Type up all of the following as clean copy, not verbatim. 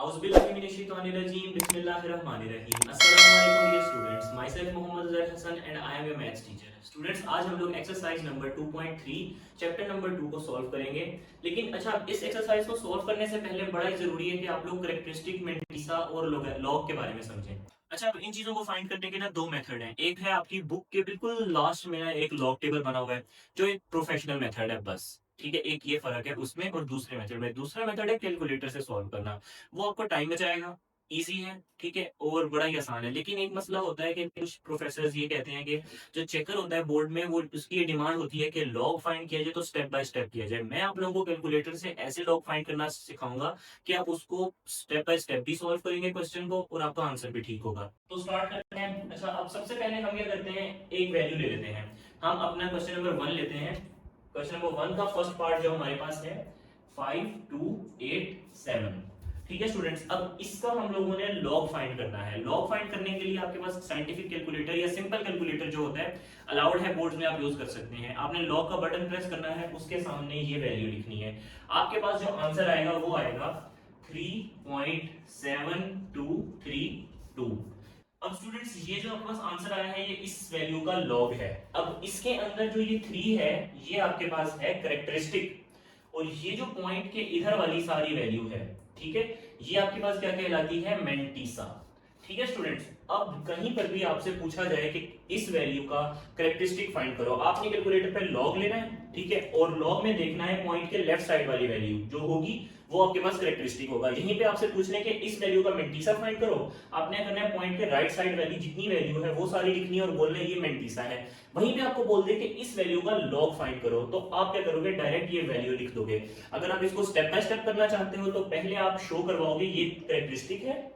Auzubillahiminash-shaytanir-rajeem. Bismillahir-rahmanir-rahim. Assalamualaikum dear students. Myself Mohammad Zaid Hassan and I am your maths teacher. Students, आज हम लोग exercise number 2.3 chapter number 2 को solve करेंगे। लेकिन अच्छा, इस एक्सरसाइज को सॉल्व करने से पहले बड़ा ही जरूरी है कि आप लोग कैरेक्टरिस्टिक, मेंटिसा और लॉग के बारे में समझें। अच्छा, अब इन चीजों को फाइंड करने के ना दो मेथड हैं। एक है आपकी बुक के बिल्कुल लास्ट में एक लॉग टेबल बना हुआ है जो एक प्रोफेशनल मेथड है बस, ठीक है। एक ये फर्क है उसमें और दूसरे मेथड में। दूसरा मेथड है कैलकुलेटर से सॉल्व करना। वो आपको टाइम बचाएगा, इजी है, ठीक है, और बड़ा ही आसान है। लेकिन एक मसला होता है कि कुछ प्रोफेसर ये कहते हैं कि जो चेकर होता है बोर्ड में, वो उसकी डिमांड होती है कि लॉग फाइंड किया जाए तो स्टेप बाय स्टेप किया जाए। मैं आप लोगों को कैलकुलेटर से ऐसे लॉग फाइंड करना सिखाऊंगा कि आप उसको स्टेप बाय स्टेप भी सॉल्व करेंगे क्वेश्चन को और आपका आंसर भी ठीक होगा। तो स्टार्ट करते हैं। अच्छा, अब सबसे पहले हम क्या करते हैं, एक वैल्यू ले लेते हैं। हम अपना क्वेश्चन नंबर 1 लेते हैं। क्वेश्चन नंबर 1 का फर्स्ट पार्ट जो हमारे पास है 5 2 8 7, ठीक है स्टूडेंट्स। अब इसका हम लोगों ने लॉग फाइंड करना है। लॉग फाइंड करने के लिए आपके पास साइंटिफिक कैलकुलेटर या सिंपल कैलकुलेटर जो होता है अलाउड है, बोर्ड्स में आप यूज कर सकते हैं। आपने लॉग का बटन प्रेस करना है, उसके सामने ये वैल्यू लिखनी है। आपके पास जो आंसर आएगा वो आएगा 3.7232। अब स्टूडेंट्स, ये जो आपके पास आंसर आया है ये इस वैल्यू का लॉग है। अब इसके अंदर जो ये 3 है ये आपके पास है कैरेक्टरिस्टिक, और ये जो पॉइंट के इधर वाली सारी वैल्यू है, ठीक है, ये आपके पास क्या कहलाती है, मेंटिसा। ठीक है स्टूडेंट्स, अब कहीं पर भी आपसे पूछा जाए कि इस वैल्यू का कैरेक्टरिस्टिक फाइंड करो, आपने कैलकुलेटर पे लॉग लेना है, ठीक है, और लॉग में देखना है पॉइंट के लेफ्ट साइड वाली वैल्यू जो होगी वो आपके पास कैरेक्टरिस्टिक होगा। यहीं पे आपसे पूछने के इस वैल्यू का मेंटिसा फाइंड करो, आपने करना है पॉइंट के राइट साइड वाली जितनी वैल्यू है वो सारी लिखनी है और बोलना है ये मेंटिसा है। वहीं पे आपको बोल दे कि इस वैल्यू का लॉग फाइंड करो, तो आप क्या करोगे, डायरेक्ट ये वैल्यू लिख दोगे। अगर आप इसको स्टेप बाय स्टेप करना चाहते हो तो पहले आप शो करवाओगे ये कैरेक्टरिस्टिक है,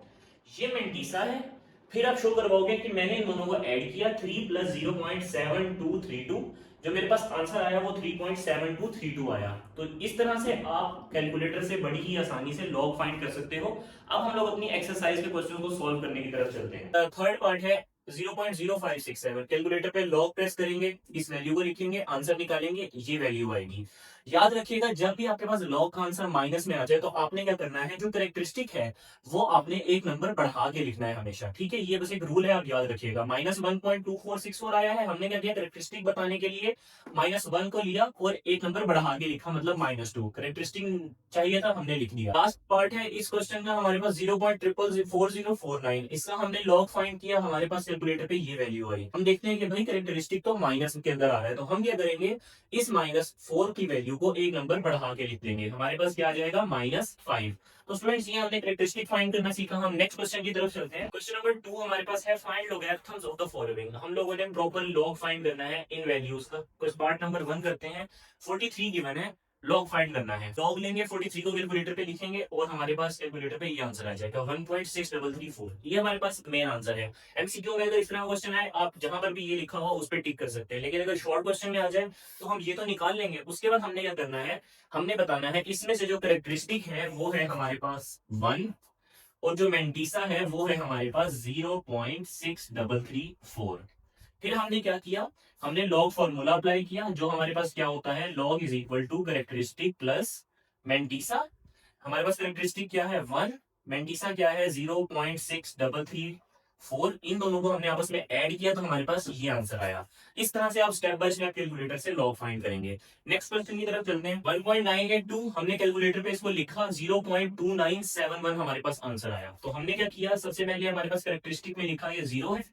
ये मेंटिसा है, फिर आप शो करवाओगे कि मैंने इन दोनों को ऐड किया 3 प्लस 0.7232, जो मेरे पास आंसर आया वो 3.7232 आया। तो इस तरह से आप कैलकुलेटर से बड़ी ही आसानी से लॉग फाइंड कर सकते हो। अब हम लोग अपनी एक्सरसाइज के क्वेश्चन को सॉल्व करने की तरफ चलते हैं। थर्ड पार्ट है 0.0567। कैलकुलेटर पे लॉग प्रेस करेंगे, इस वैल्यू को लिखेंगे, आंसर निकालेंगे, ये वैल्यू आएगी। याद रखिएगा, जब भी आपके पास लॉग का आंसर माइनस में आ जाए तो आपने क्या करना है, जो कैरेक्टरिस्टिक है वो आपने एक नंबर बढ़ा के लिखना है हमेशा, ठीक है। ये बस एक रूल है, आप याद रखिएगा। -1.2464 आया है, हमने क्या किया, कैरेक्टरिस्टिक बताने के लिए -1 को लिया और एक नंबर बढ़ा के लिखा, मतलब -2। कैरेक्टरिस्टिक चाहिए था, हमने लिख दिया। लास्ट पार्ट है इस क्वेश्चन का हमारे पास 0.4049। इसका हमने लॉग फाइंड किया, हमारे पास कैलकुलेटर पे ये वैल्यू आई। हम देखते हैं कि भाई कैरेक्टरिस्टिक तो माइनस के अंदर आ रहा है, तो हम क्या करेंगे, इस -4 की वैल्यू को एक नंबर बढ़ा के लिख देंगे। हमारे पास क्या आ जाएगा, -5। तो स्टूडेंट्स, ये हमने कैरेक्टरिस्टिक फाइंड करना सीखा। हम नेक्स्ट क्वेश्चन की तरफ चलते हैं। क्वेश्चन नंबर 2 हमारे पास है find logarithms of the following. हम लोगों ने प्रॉपर लॉग फाइंड करना है इन वैल्यूज का। कुछ पार्ट नंबर 1 करते हैं। 43 गिवन है, लॉग फाइंड करना है। लॉग लेंगे, 43 को कैलकुलेटर पे लिखेंगे और हमारे पास कैलकुलेटर पे ये आंसर आ जाएगा 1.6334। ये हमारे पास मेन आंसर है। एमसीक्यू में अगर इस तरह क्वेश्चन है, आप जहां पर भी ये लिखा हो उस पर टिक कर सकते हैं। लेकिन अगर शॉर्ट क्वेश्चन में आ जाए तो हम ये तो निकाल लेंगे। उसके बाद हमने क्या करना है, हमने बताना है इसमें से जो कैरेक्टरिस्टिक है वो है हमारे पास 1, और जो मेंटिसा है वो है हमारे पास 0.6334। फिर हमने क्या किया, हमने लॉग फॉर्मूला अप्लाई किया, जो हमारे पास क्या होता है, log is equal to characteristic plus mantissa. हमारे पास कैरेक्टरिस्टिक क्या है 1, मेंटिसा क्या है 0.6334। इन दोनों को हमने आपस में ऐड किया तो हमारे पास ये आंसर आया। इस तरह से आप स्टेप बाय स्टेप कैलकुलेटर से लॉग फाइंड करेंगे। नेक्स्ट क्वेश्चन की तरफ चलते हैं। 1.982 हमने कैलकुलेटर पे इसको लिखा, 0.2971 हमारे पास आंसर आया। तो हमने क्या किया, सबसे पहले हमारे पास कैरेक्टरिस्टिक में लिखा ये 0 है,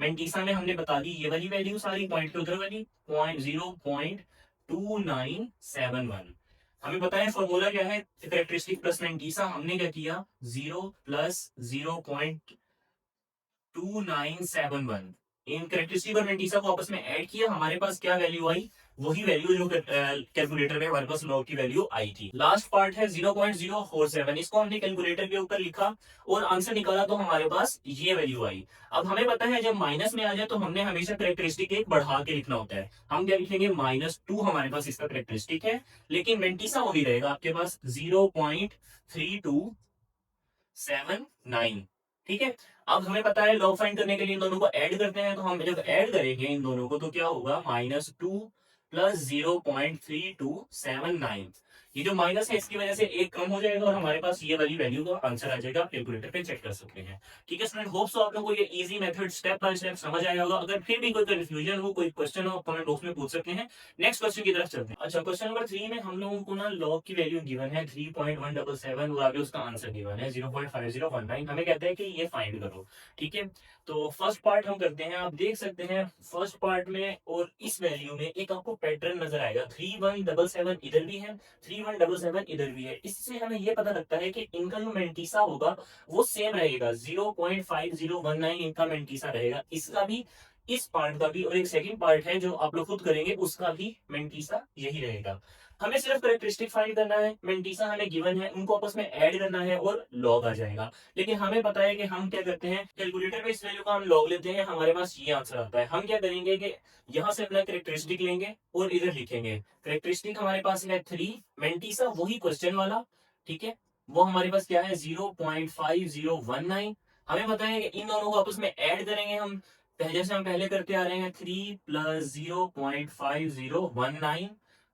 मेंटिसा में हमने बता दी ये वाली वैल्यू सारी, पॉइंट के उधर वाली 0.2971। हमें पता है फॉर्मूला क्या है, कैरेक्टरिस्टिक प्लस मेंटिसा। हमने क्या किया, 0 प्लस 0.2971, इन कैरेक्टरिस्टिक और मेंटिसा को आपस में ऐड किया, हमारे पास क्या वैल्यू आई, वही वैल्यू जो कैलकुलेटर में हमारे पास लॉग की वैल्यू आई थी। लास्ट पार्ट है 0.047। इसको हमने कैलकुलेटर के ऊपर लिखा और आंसर निकाला तो हमारे पास ये वैल्यू आई। अब हमें पता है जब माइनस में आ जाए तो हमने हमेशा कैरेक्टरिस्टिक एक बढ़ा के लिखना होता है। हम क्या लिखेंगे, -2 हमारे पास इसका कैरेक्टरिस्टिक है, लेकिन मेंटिसा वही रहेगा आपके पास 0.3279, ठीक है। अब हमें पता है लॉग फाइंड करने के लिए इन दोनों को ऐड करते हैं, तो हम जब ऐड करेंगे इन दोनों को तो क्या होगा, -2 प्लस 0.3279। ये जो माइनस है इसकी वजह से एक कम हो जाएगा और हमारे पास ये वाली वैल्यू का आंसर आ जाएगा, कैलकुलेटर पे चेक कर सकते हैं। ठीक है स्टूडेंट, होप सो आप लोगों को ये easy method step by step समझ आया होगा। अगर फिर भी कोई कंफ्यूजन हो, कोई क्वेश्चन हो, कमेंट बॉक्स में पूछ सकते हैं। नेक्स्ट क्वेश्चन की तरफ चलते हैं। अच्छा, क्वेश्चन नंबर 3 में हम लोगों को ना लॉग की वैल्यू गिवन है 3.177 और आगे उसका आंसर गिवन है 0.5019। हमें कहता है कि ये फाइंड करो। ठीक है, तो फर्स्ट पार्ट हम करते हैं। आप देख सकते हैं फर्स्ट पार्ट में और इस वैल्यू में एक आपको पैटर्न नजर आएगा, 3177 इधर भी है, 3177 इधर भी है। इससे हमें ये पता लगता है कि इनका जो मेंटीसा होगा वो सेम रहेगा, 0.5019 इनका मेंटीसा रहेगा, इसका भी, इस पार्ट का भी, और एक सेकंड पार्ट है जो आप लोग खुद करेंगे उसका भी मेंटीसा यही रहेगा। हमें सिर्फ करेक्टरिस्टिक फाइंड करना है, मेंटीसा हमें गिवन है, उनको आपस में ऐड करना है और लॉग आ जाएगा। लेकिन हमें पता है कि हम क्या करते हैं, कैलकुलेटर पे इस वैल्यू का हम लॉग लेते हैं, हमारे पास ये आंसर आता है। हम क्या करेंगे कि यहाँ से अपना करेक्टरिस्टिक लेंगे और इधर लिखेंगे। करेक्टरिस्टिक हमारे पास है 3, मेंटीसा वही क्वेश्चन वाला, ठीक है, वो हमारे पास क्या है 0.5019। हमें पता है कि इन दोनों को आपस में ऐड करेंगे हम, जैसे हम पहले करते आ रहे हैं, 3 + 0.5019,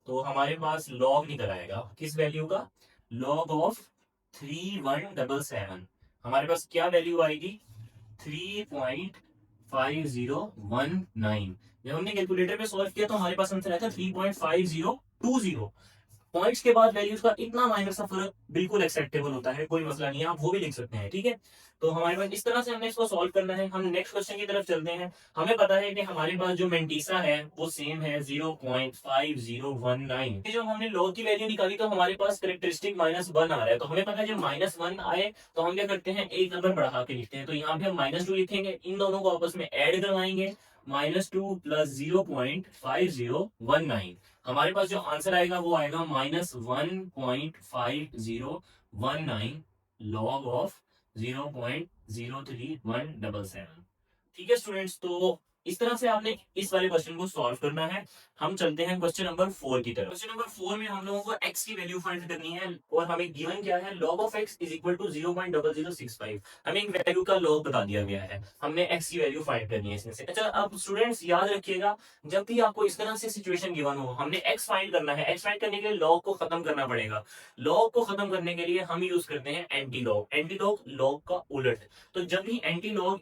तो हमारे पास लॉग निकल आएगा किस वैल्यू का, लॉग ऑफ 3177। हमारे पास क्या वैल्यू आएगी, 3.5019। जब हमने कैलकुलेटर पे सॉल्व किया तो हमारे पास आंसर आया था 3.5020। पॉइंट्स के बाद वैल्यूज का इतना माइनर सा फर्क बिल्कुल एक्सेप्टेबल होता है, कोई मसला नहीं है, आप वो भी लिख सकते हैं। ठीक है, तो हमारे पास इस तरह से हमने इसको सॉल्व करना है। हम नेक्स्ट क्वेश्चन की तरफ चलते हैं। हमें पता है कि हमारे पास जो मेंटीसा है वो सेम है 0.5019। जब हमने लॉग की वैल्यू निकाली तो हमारे पास करेक्टरिस्टिक -1 आ रहा है, तो हमें पता है जब -1 आए तो हम क्या करते हैं, एक नंबर बढ़ा के लिखते हैं। तो यहाँ पे हम -2 लिखेंगे, इन दोनों को आपस में ऐड करवाएंगे, -2 + 0.5019। हमारे पास जो आंसर आएगा वो आएगा -1.5019 लॉग ऑफ 0.03177। ठीक है स्टूडेंट्स, तो इस तरह से आपने इस वाले क्वेश्चन को सॉल्व करना है। हम चलते हैं क्वेश्चन नंबर 4 की तरफ। क्वेश्चन नंबर 4 में हम लोगों को x की वैल्यू फाइंड करनी है और हमें गिवन क्या है, log of x = 0.0065। हमें एक वैल्यू का log बता दिया गया है, हमने x की वैल्यू फाइंड करनी है इसमें से। अच्छा, अब स्टूडेंट्स याद रखिएगा, जब भी आपको इस तरह से सिचुएशन गिवन हो, हमने x फाइंड करना है, x फाइंड करने के लिए log को खत्म करना पड़ेगा। log को खत्म करने के लिए हम यूज करते हैं anti log. Anti log log का उलट। तो जब भी एंटी लॉग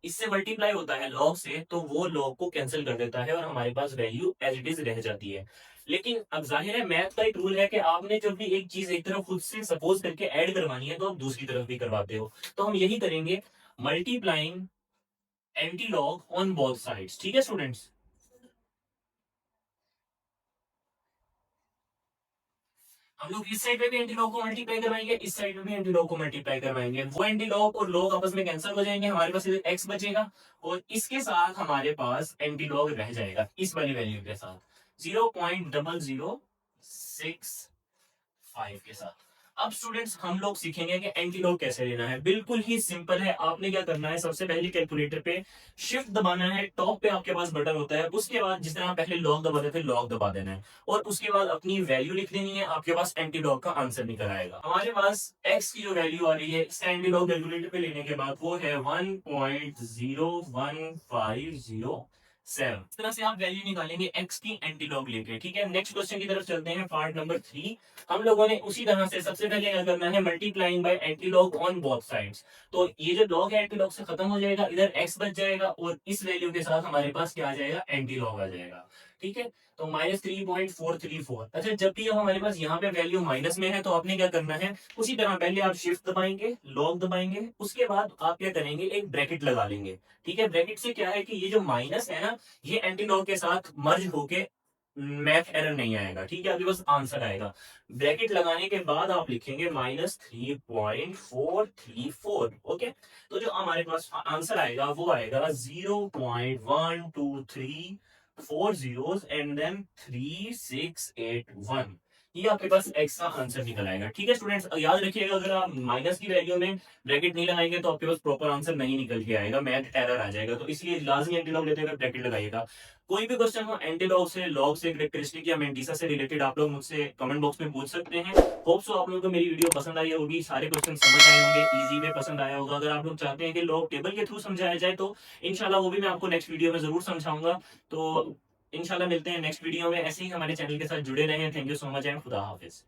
इससे मल्टीप्लाई होता है लॉग से, तो वो लॉग को कैंसिल कर देता है और हमारे पास वैल्यू एज इट इज रह जाती है। लेकिन अब जाहिर है मैथ का एक रूल है कि आपने जब भी एक चीज एक तरफ खुद से सपोज करके ऐड करवानी है तो आप दूसरी तरफ भी करवाते हो। तो हम यही करेंगे, multiplying anti log on both sides. ठीक है स्टूडेंट्स, हम लोग इस साइड पे भी एंटी लॉग को मल्टीप्लाई करवाएंगे, इस साइड पे भी एंटी लॉग को मल्टीप्लाई करवाएंगे। वो एंटी लॉग और लॉग आपस में कैंसिल हो जाएंगे, हमारे पास सिर्फ x बचेगा और इसके साथ हमारे पास एंटी लॉग रह जाएगा इस वाली वैल्यू के साथ, 0.0065 के साथ। अब स्टूडेंट्स हम लोग सीखेंगे कि एंटी लॉग कैसे लेना है। बिल्कुल ही सिंपल है, आपने क्या करना है, सबसे पहले कैलकुलेटर पे शिफ्ट दबाना है, टॉप पे आपके पास बटन होता है, उसके बाद जिस तरह पहले लॉग दबाते थे लॉग दबा देना है और उसके बाद अपनी वैल्यू लिख देनी है, आपके पास एंटी लॉग का आंसर निकल आएगा। हमारे पास एक्स की जो वैल्यू आ रही है इसका एंटी लॉग कैलकुलेटर पे लेने के बाद वो है 1.01507। इस तरह से आप वैल्यू निकालेंगे एक्स की एंटी लॉग लेके। ठीक है, नेक्स्ट क्वेश्चन की तरफ चलते हैं, पार्ट नंबर 3। हम लोगों ने उसी तरह से सबसे पहले क्या करना है, multiplying by anti log on both sides. तो ये जो लॉग है एंटी लॉग से खत्म हो जाएगा, इधर एक्स बच जाएगा और इस वैल्यू के साथ हमारे पास क्या आ जाएगा, एंटी लॉग आ जाएगा। ठीक है, तो -3.434। अच्छा, जब भी हमारे पास यहाँ पे वैल्यू माइनस में है तो आपने क्या करना है, उसी तरह पहले आप शिफ्ट दबाएंगे, लॉग दबाएंगे, उसके बाद आप क्या करेंगे, एक ब्रैकेट लगा लेंगे। ठीक है, ब्रैकेट से क्या है कि ये जो माइनस है ना, ये एंटी लॉग के साथ मर्ज होके मैथ एरर नहीं आएगा। ठीक है, अभी बस आंसर आएगा। ब्रैकेट लगाने के बाद आप लिखेंगे -3.434। ओके, तो जो हमारे पास आंसर आएगा वो आएगा 0.123 4 zeros एंड देन 3681। ये आपके पास एक्स का आंसर निकल आएगा। ठीक है स्टूडेंट्स, याद रखिएगा अगर आप माइनस की वैल्यू में ब्रैकेट नहीं लगाएंगे तो आपके पास प्रॉपर आंसर नहीं निकल के आएगा, मैथ एरर आ जाएगा। तो इसलिए लाजमी एंटी लॉग लेते हुए ब्रैकेट लगाइएगा। कोई भी क्वेश्चन हो एंटी लॉग से, लॉग से, कैरेक्टरिस्टिक या मेंटीसा से रिलेटेड आप लोग मुझसे कमेंट बॉक्स में पूछ सकते हैं। होप सो आप लोगों को मेरी वीडियो पसंद आई होगी, सारे क्वेश्चन समझ आए होंगे, इजी में पसंद आया होगा। अगर आप लोग चाहते हैं कि लॉग टेबल के थ्रू समझाया जाए तो इंशाल्लाह वो भी मैं आपको नेक्स्ट वीडियो में जरूर समझाऊंगा। तो इंशाल्लाह मिलते हैं नेक्स्ट वीडियो में। ऐसे ही हमारे चैनल के साथ जुड़े रहें। Thank you so much and खुदा हाफिज।